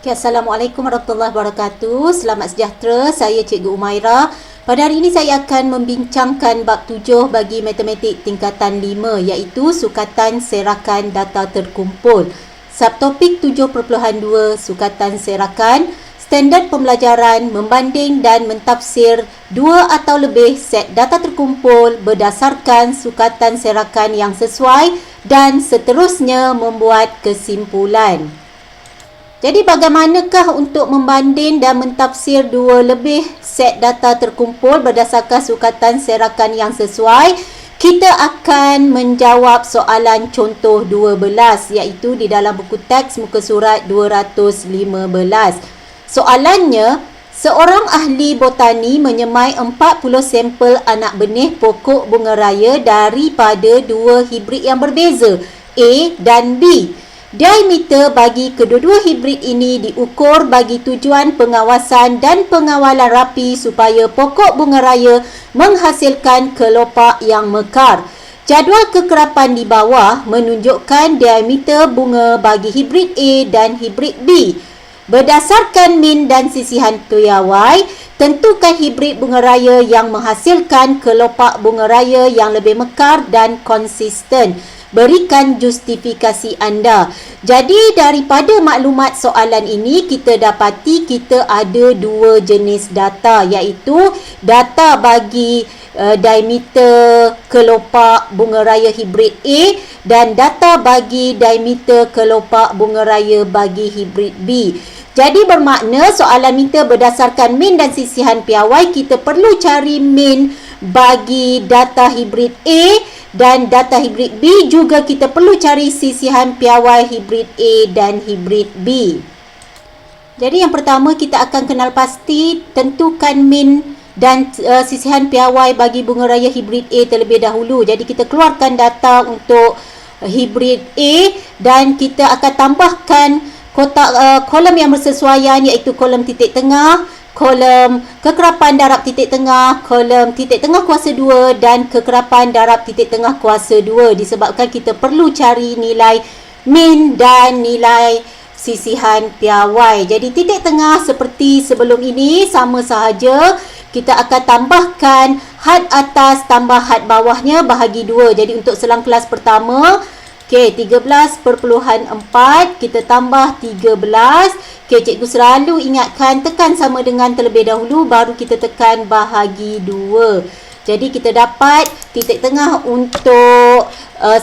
Okay, Assalamualaikum warahmatullahi wabarakatuh. Selamat sejahtera, saya Cikgu Umairah. Pada hari ini saya akan membincangkan bab 7 bagi matematik tingkatan 5 iaitu sukatan serakan data terkumpul. Subtopik 7.2 sukatan serakan, standard pembelajaran, membanding dan mentafsir dua atau lebih set data terkumpul berdasarkan sukatan serakan yang sesuai dan seterusnya membuat kesimpulan. Jadi bagaimanakah untuk membanding dan mentafsir dua lebih set data terkumpul berdasarkan sukatan serakan yang sesuai? Kita akan menjawab soalan contoh 12 iaitu di dalam buku teks muka surat 215. Soalannya, seorang ahli botani menyemai 40 sampel anak benih pokok bunga raya daripada dua hibrid yang berbeza, A dan B. Diameter bagi kedua-dua hibrid ini diukur bagi tujuan pengawasan dan pengawalan rapi supaya pokok bunga raya menghasilkan kelopak yang mekar. Jadual kekerapan di bawah menunjukkan diameter bunga bagi hibrid A dan hibrid B. Berdasarkan min dan sisihan piawai, tentukan hibrid bunga raya yang menghasilkan kelopak bunga raya yang lebih mekar dan konsisten. Berikan justifikasi anda. Jadi daripada maklumat soalan ini kita dapati kita ada dua jenis data iaitu data bagi diameter kelopak bunga raya hibrid A dan data bagi diameter kelopak bunga raya bagi hibrid B. Jadi bermakna soalan minta berdasarkan min dan sisihan piawai, kita perlu cari min bagi data hibrid A dan data hibrid B, juga kita perlu cari sisihan piawai hibrid A dan hibrid B. Jadi yang pertama kita akan kenal pasti tentukan min dan sisihan piawai bagi bunga raya hibrid A terlebih dahulu. Jadi kita keluarkan data untuk hibrid A dan kita akan tambahkan kotak kolom yang bersesuaian iaitu kolom titik tengah, kolom kekerapan darab titik tengah, kolom titik tengah kuasa 2 dan kekerapan darab titik tengah kuasa 2 disebabkan kita perlu cari nilai min dan nilai sisihan piawai. Jadi titik tengah seperti sebelum ini sama sahaja, kita akan tambahkan had atas tambah had bawahnya bahagi 2. Jadi untuk selang kelas pertama, okey, 13.4 kita tambah 13. Okey, cikgu selalu ingatkan tekan sama dengan terlebih dahulu baru kita tekan bahagi 2. Jadi kita dapat titik tengah untuk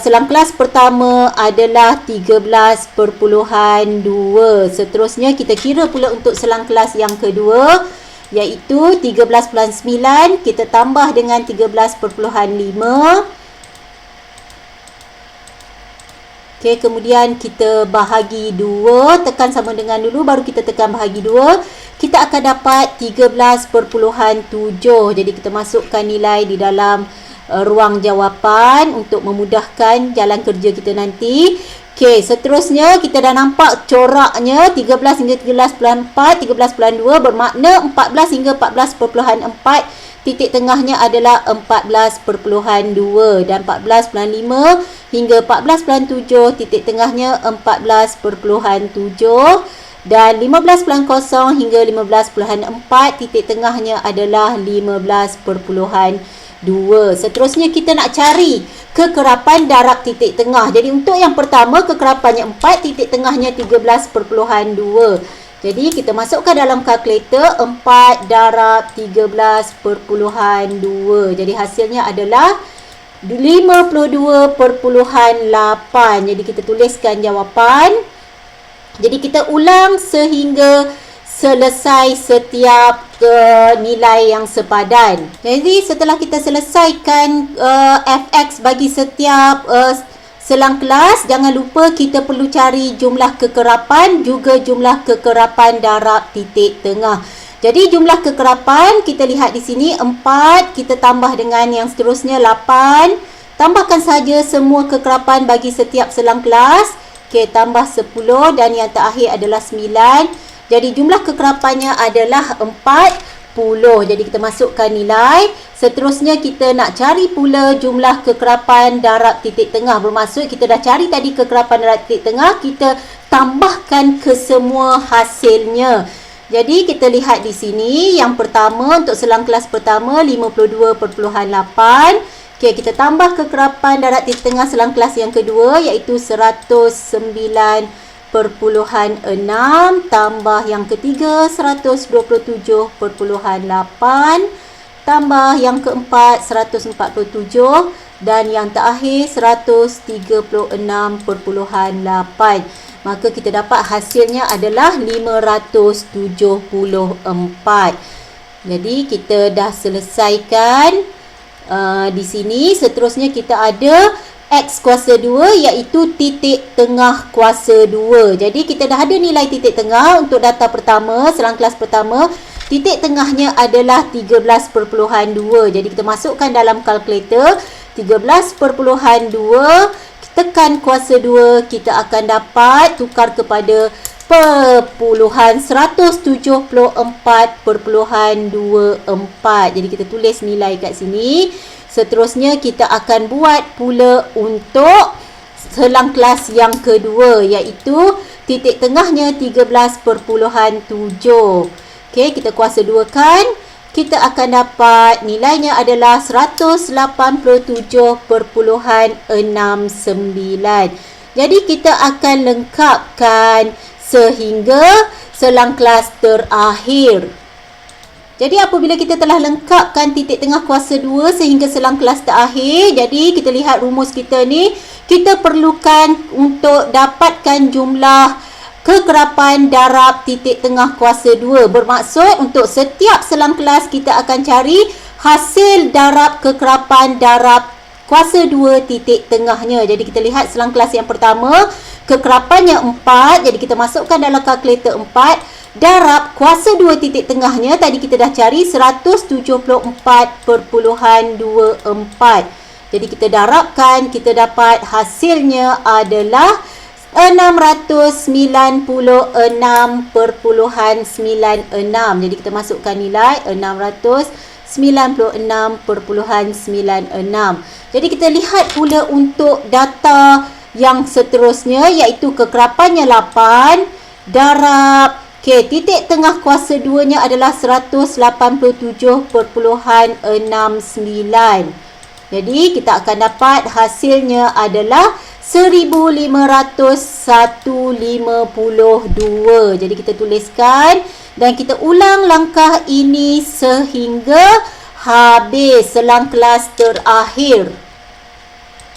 selang kelas pertama adalah 13.2. Seterusnya kita kira pula untuk selang kelas yang kedua iaitu 13.9 kita tambah dengan 13.5. Okey, kemudian kita bahagi 2, tekan sama dengan dulu baru kita tekan bahagi 2. Kita akan dapat 13.7. Jadi kita masukkan nilai di dalam ruang jawapan untuk memudahkan jalan kerja kita nanti. Okey, seterusnya kita dah nampak coraknya 13 hingga 13.4, 13.2 bermakna 14 hingga 14.4. Titik tengahnya adalah 14.2 dan 14.5 hingga 14.7 titik tengahnya 14.7 dan 15.0 hingga 15.4 titik tengahnya adalah 15.2. Seterusnya kita nak cari kekerapan darab titik tengah. Jadi untuk yang pertama kekerapannya 4, titik tengahnya 13.2. Jadi kita masukkan dalam kalkulator 4 darab 13.2. Jadi hasilnya adalah 52.8. Jadi kita tuliskan jawapan. Jadi kita ulang sehingga selesai setiap nilai yang sepadan. Jadi setelah kita selesaikan fx bagi setiap selang kelas, jangan lupa kita perlu cari jumlah kekerapan juga jumlah kekerapan darab titik tengah. Jadi jumlah kekerapan kita lihat di sini 4, kita tambah dengan yang seterusnya 8. Tambahkan saja semua kekerapan bagi setiap selang kelas. Okey, tambah 10 dan yang terakhir adalah 9. Jadi jumlah kekerapannya adalah 40. Jadi kita masukkan nilai. Seterusnya kita nak cari pula jumlah kekerapan darab titik tengah. Bermaksud kita dah cari tadi kekerapan darab titik tengah, kita tambahkan ke semua hasilnya. Jadi kita lihat di sini, yang pertama untuk selang kelas pertama 52.8. Okey, kita tambah kekerapan darat titik tengah selang kelas yang kedua iaitu 109.6 tambah yang ketiga 127.8 tambah yang keempat 147 dan yang terakhir 136.8. Maka kita dapat hasilnya adalah 574. Jadi kita dah selesaikan di sini. Seterusnya kita ada X kuasa 2 iaitu titik tengah kuasa 2. Jadi kita dah ada nilai titik tengah untuk data pertama, selang kelas pertama. Titik tengahnya adalah 13.2. Jadi kita masukkan dalam kalkulator 13.2. Tekan kuasa 2, kita akan dapat tukar kepada perpuluhan 174.24. Jadi kita tulis nilai kat sini. Seterusnya kita akan buat pula untuk selang kelas yang kedua iaitu titik tengahnya 13.7. Okey, kita kuasa 2 kan. Kita akan dapat nilainya adalah 187.69. Jadi kita akan lengkapkan sehingga selang kelas terakhir. Jadi apabila kita telah lengkapkan titik tengah kuasa 2 sehingga selang kelas terakhir, jadi kita lihat rumus kita ni, kita perlukan untuk dapatkan jumlah kekerapan darab titik tengah kuasa 2. Bermaksud untuk setiap selang kelas kita akan cari hasil darab kekerapan darab kuasa 2 titik tengahnya. Jadi kita lihat selang kelas yang pertama, kekerapannya 4. Jadi kita masukkan dalam kalkulator 4 darab kuasa 2 titik tengahnya. Tadi kita dah cari 174.24. Jadi kita darabkan, kita dapat hasilnya adalah 696.96. Jadi kita masukkan nilai 696.96. Jadi kita lihat pula untuk data yang seterusnya iaitu kekerapannya 8 darab titik tengah kuasa 2 nya adalah 187.69. Jadi kita akan dapat hasilnya adalah 1552. Jadi kita tuliskan dan kita ulang langkah ini sehingga habis selang kelas terakhir.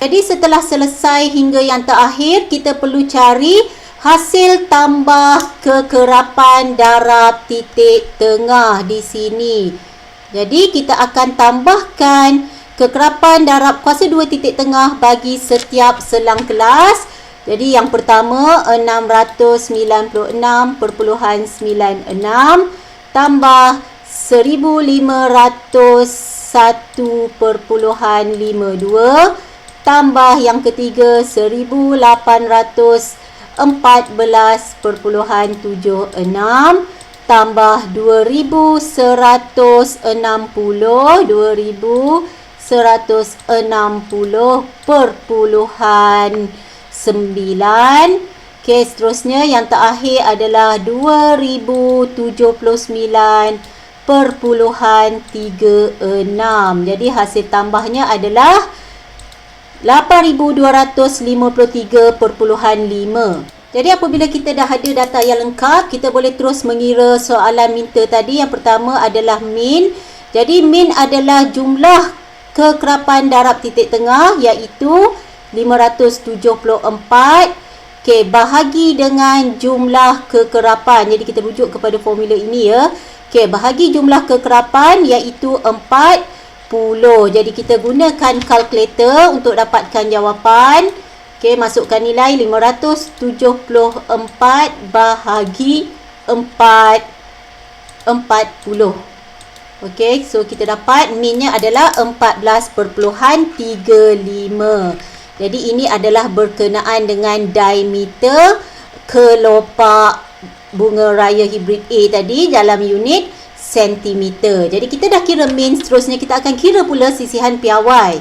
Jadi setelah selesai hingga yang terakhir, kita perlu cari hasil tambah kekerapan darab titik tengah di sini. Jadi kita akan tambahkan kekerapan darab kuasa 2 titik tengah bagi setiap selang kelas. Jadi yang pertama 696.96 tambah 1501.52 tambah yang ketiga 1814.76 tambah 2160.9. Okey, seterusnya yang terakhir adalah 2079.36. Jadi hasil tambahnya adalah 8253.5. Jadi apabila kita dah ada data yang lengkap, kita boleh terus mengira soalan minta tadi. Yang pertama adalah min. Jadi min adalah jumlah kekerapan darab titik tengah iaitu 574. Okey, bahagi dengan jumlah kekerapan. Jadi kita rujuk kepada formula ini ya. Okey, bahagi jumlah kekerapan iaitu 40. Jadi kita gunakan kalkulator untuk dapatkan jawapan. Okey, masukkan nilai 574 bahagi 40. Okey, so kita dapat minnya adalah 14.35. Jadi ini adalah berkenaan dengan diameter kelopak bunga raya hibrid A tadi dalam unit sentimeter. Jadi kita dah kira min, seterusnya kita akan kira pula sisihan piawai.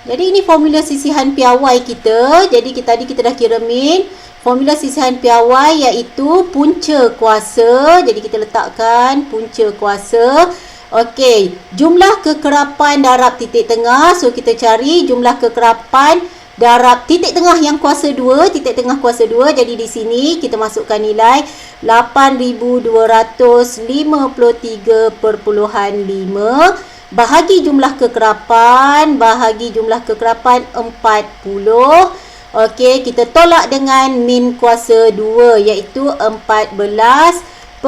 Jadi ini formula sisihan piawai kita. Jadi tadi kita dah kira min. formula sisihan piawai iaitu punca kuasa. Jadi kita letakkan punca kuasa. Okey, jumlah kekerapan darab titik tengah. So kita cari jumlah kekerapan darab titik tengah yang kuasa 2, titik tengah kuasa 2. Jadi di sini kita masukkan nilai 8253.5 bahagi jumlah kekerapan, 40. Okey, kita tolak dengan min kuasa 2 iaitu 14.35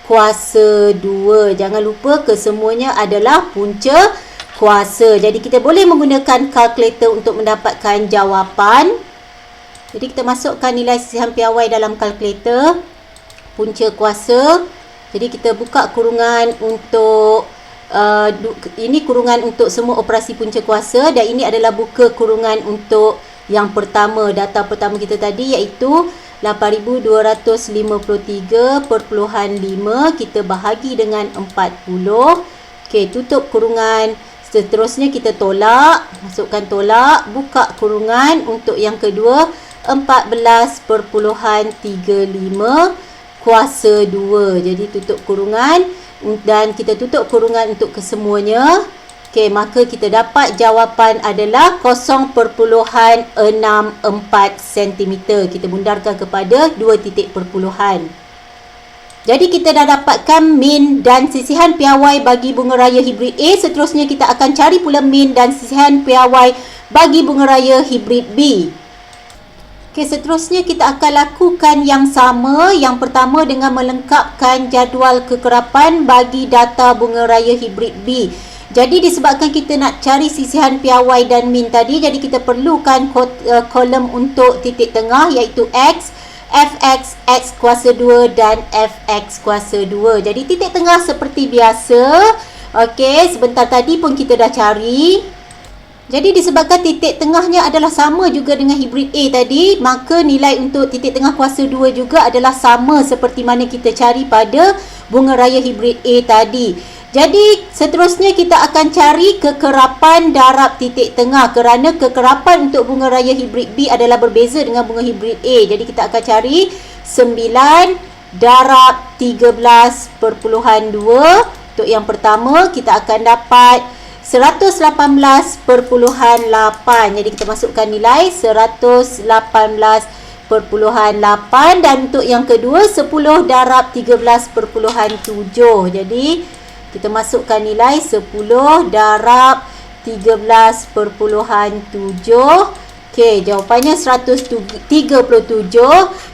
kuasa 2. Jangan lupa kesemuanya adalah punca kuasa. Jadi kita boleh menggunakan kalkulator untuk mendapatkan jawapan. Jadi kita masukkan nilai sisihan piawai dalam kalkulator. Punca kuasa. Jadi kita buka kurungan untuk ini kurungan untuk semua operasi punca kuasa, dan ini adalah buka kurungan untuk yang pertama, data pertama kita tadi iaitu 8253.5 kita bahagi dengan 40. Okey, tutup kurungan. Seterusnya kita tolak, masukkan tolak, buka kurungan untuk yang kedua 14.35 kuasa 2. Jadi tutup kurungan dan kita tutup kurungan untuk kesemuanya. Okey, maka kita dapat jawapan adalah 0.64 cm. Kita bundarkan kepada 2 titik perpuluhan. Jadi kita dah dapatkan min dan sisihan piawai bagi bunga raya hibrid A. Seterusnya kita akan cari pula min dan sisihan piawai bagi bunga raya hibrid B. Okey, seterusnya kita akan lakukan yang sama. Yang pertama dengan melengkapkan jadual kekerapan bagi data bunga raya hibrid B. Jadi disebabkan kita nak cari sisihan piawai dan min tadi, jadi kita perlukan kolom untuk titik tengah iaitu X, Fx, X kuasa 2 dan Fx kuasa 2. Jadi titik tengah seperti biasa. Okey, sebentar tadi pun kita dah cari. Jadi disebabkan titik tengahnya adalah sama juga dengan hibrid A tadi, maka nilai untuk titik tengah kuasa 2 juga adalah sama seperti mana kita cari pada bunga raya hibrid A tadi. Jadi seterusnya kita akan cari kekerapan darab titik tengah, kerana kekerapan untuk bunga raya hibrid B adalah berbeza dengan bunga hibrid A. Jadi kita akan cari 9 darab 13.2. Untuk yang pertama kita akan dapat 118.8. Jadi kita masukkan nilai 118.8, dan untuk yang kedua 10 darab 13.7. Jadi kita masukkan nilai 10 darab 13.7. Okey, jawapannya 137.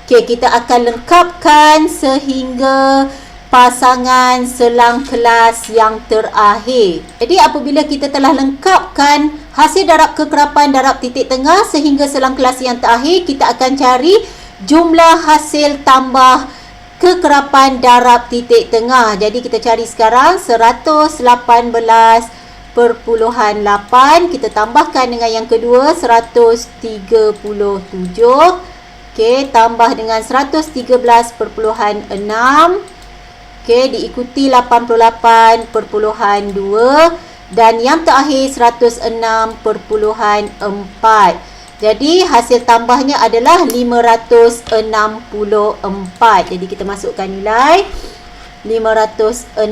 Okey, kita akan lengkapkan sehingga pasangan selang kelas yang terakhir. Jadi apabila kita telah lengkapkan hasil darab kekerapan darab titik tengah sehingga selang kelas yang terakhir, kita akan cari jumlah hasil tambah kekerapan darab titik tengah. Jadi kita cari sekarang 118.8, kita tambahkan dengan yang kedua 137. Okey, tambah dengan 113.6. Okey, diikuti 88.2 dan yang terakhir 106.4. Jadi hasil tambahnya adalah 564. Jadi kita masukkan nilai 564.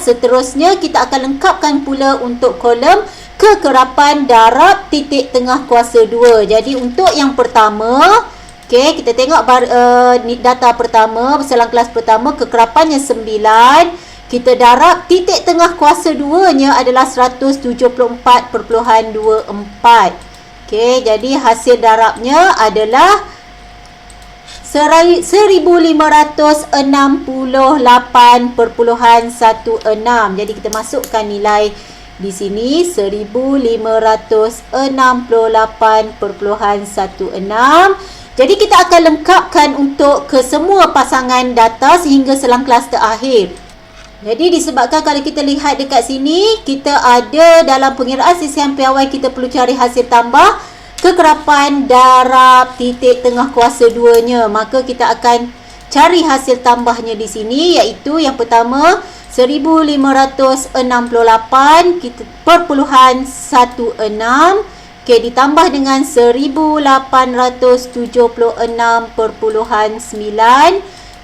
Seterusnya kita akan lengkapkan pula untuk kolom kekerapan darab titik tengah kuasa 2. Jadi untuk yang pertama, okey, kita tengok data pertama, selang kelas pertama, kekerapannya 9. Kita darab titik tengah kuasa 2-nya adalah 174.24. Okey, jadi hasil darabnya adalah 1568.16. Jadi kita masukkan nilai di sini 1568.16. Jadi kita akan lengkapkan untuk kesemua pasangan data sehingga selang kelas terakhir. Jadi disebabkan kalau kita lihat dekat sini, kita ada dalam pengiraan sisihan piawai kita perlu cari hasil tambah kekerapan darab titik tengah kuasa 2-nya. Maka kita akan cari hasil tambahnya di sini, iaitu yang pertama 1568 kita perpuluhan 16. Okey, ditambah dengan 1876.9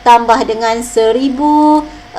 tambah dengan 1613.12.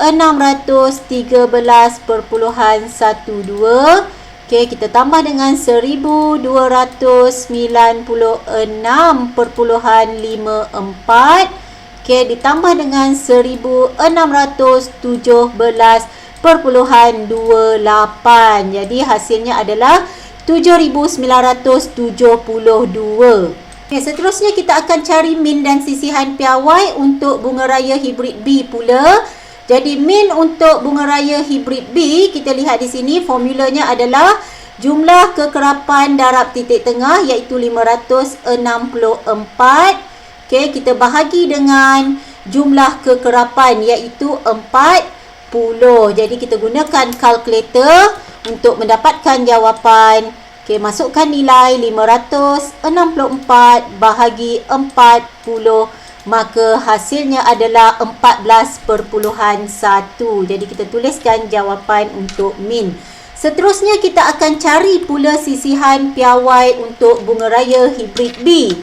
Okey, kita tambah dengan 1296.54. Okey, ditambah dengan 1617.28. Jadi hasilnya adalah 7972. Okay, seterusnya kita akan cari min dan sisihan piawai untuk bunga raya hibrid B pula. Jadi min untuk bunga raya hibrid B, kita lihat di sini formulanya adalah jumlah kekerapan darab titik tengah iaitu 564. Okey, kita bahagi dengan jumlah kekerapan iaitu 40. Jadi kita gunakan kalkulator untuk mendapatkan jawapan. Okey, masukkan nilai 564 bahagi 40, maka hasilnya adalah 14.1. Jadi kita tuliskan jawapan untuk min. Seterusnya kita akan cari pula sisihan piawai untuk bunga raya hibrid B.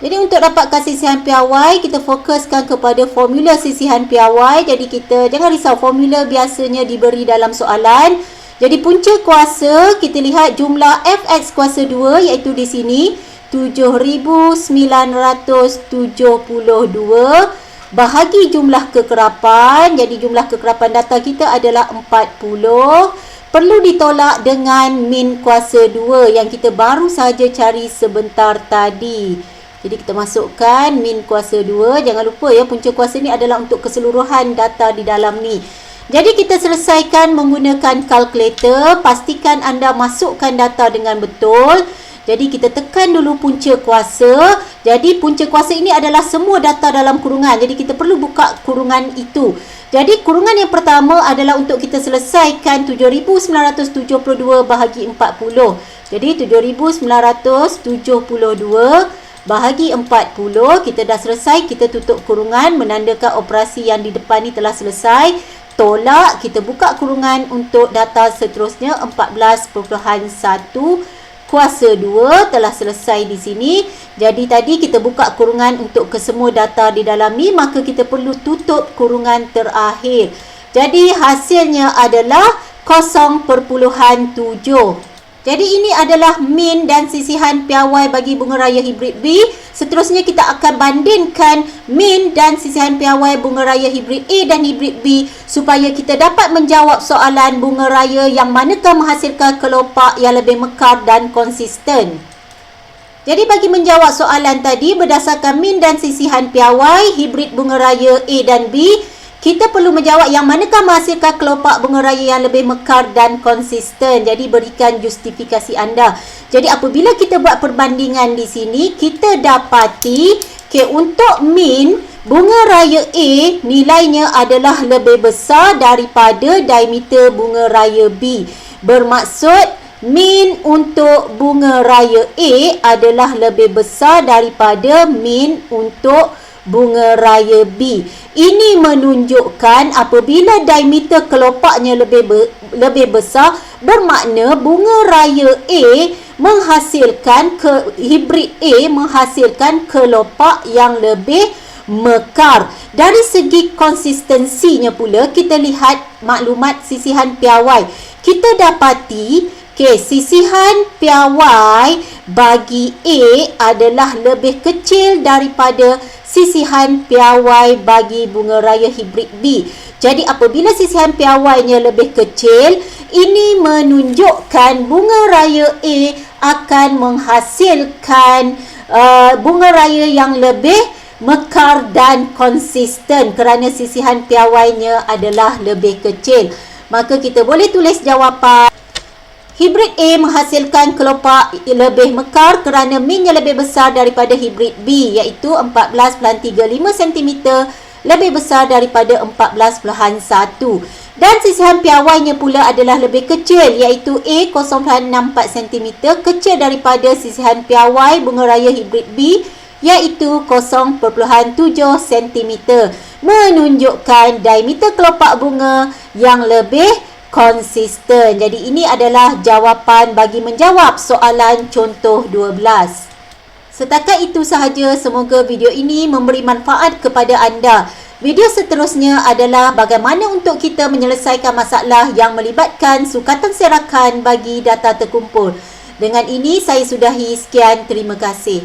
Jadi untuk dapatkan sisihan piawai, kita fokuskan kepada formula sisihan piawai. Jadi kita jangan risau, formula biasanya diberi dalam soalan. Jadi punca kuasa, kita lihat jumlah fx kuasa 2 iaitu di sini 7972 bahagi jumlah kekerapan. Jadi jumlah kekerapan data kita adalah 40. Perlu ditolak dengan min kuasa 2 yang kita baru saja cari sebentar tadi. Jadi kita masukkan min kuasa 2. Jangan lupa ya, punca kuasa ni adalah untuk keseluruhan data di dalam ni. Jadi kita selesaikan menggunakan kalkulator. Pastikan anda masukkan data dengan betul. Jadi kita tekan dulu punca kuasa. Jadi punca kuasa ini adalah semua data dalam kurungan. Jadi kita perlu buka kurungan itu. Jadi kurungan yang pertama adalah untuk kita selesaikan 7972 bahagi 40. Jadi 7972 bahagi 40, kita dah selesai, kita tutup kurungan menandakan operasi yang di depan ni telah selesai. Tolak, kita buka kurungan untuk data seterusnya 14.1 kuasa 2 telah selesai di sini. Jadi tadi kita buka kurungan untuk kesemua data di dalam ni, maka kita perlu tutup kurungan terakhir. Jadi hasilnya adalah 0.7. Jadi ini adalah min dan sisihan piawai bagi bunga raya hibrid B. Seterusnya kita akan bandingkan min dan sisihan piawai bunga raya hibrid A dan hibrid B supaya kita dapat menjawab soalan bunga raya yang manakah menghasilkan kelopak yang lebih mekar dan konsisten. Jadi bagi menjawab soalan tadi berdasarkan min dan sisihan piawai hibrid bunga raya A dan B, kita perlu menjawab yang manakah menghasilkan kelopak bunga raya yang lebih mekar dan konsisten. Jadi berikan justifikasi anda. Jadi apabila kita buat perbandingan di sini, kita dapati untuk min bunga raya A nilainya adalah lebih besar daripada diameter bunga raya B. Bermaksud min untuk bunga raya A adalah lebih besar daripada min untuk bunga raya B. Ini menunjukkan apabila diameter kelopaknya lebih besar, bermakna bunga raya A menghasilkan hibrid A menghasilkan kelopak yang lebih mekar. Dari segi konsistensinya pula, kita lihat maklumat sisihan piawai. Kita dapati sisihan piawai bagi A adalah lebih kecil daripada sisihan piawai bagi bunga raya hibrid B. Jadi apabila sisihan piawainya lebih kecil, ini menunjukkan bunga raya A akan menghasilkan bunga raya yang lebih mekar dan konsisten kerana sisihan piawainya adalah lebih kecil. Maka kita boleh tulis jawapan hibrid A menghasilkan kelopak lebih mekar kerana minnya lebih besar daripada hibrid B, iaitu 14.35 cm lebih besar daripada 14.1. Dan sisihan piawainya pula adalah lebih kecil, iaitu A 0.64 cm kecil daripada sisihan piawai bunga raya hibrid B, iaitu 0.7 cm, menunjukkan diameter kelopak bunga yang lebih konsisten. Jadi ini adalah jawapan bagi menjawab soalan contoh 12. Setakat itu sahaja, semoga video ini memberi manfaat kepada anda. Video seterusnya adalah bagaimana untuk kita menyelesaikan masalah yang melibatkan sukatan serakan bagi data terkumpul. Dengan ini saya sudahi, sekian, terima kasih.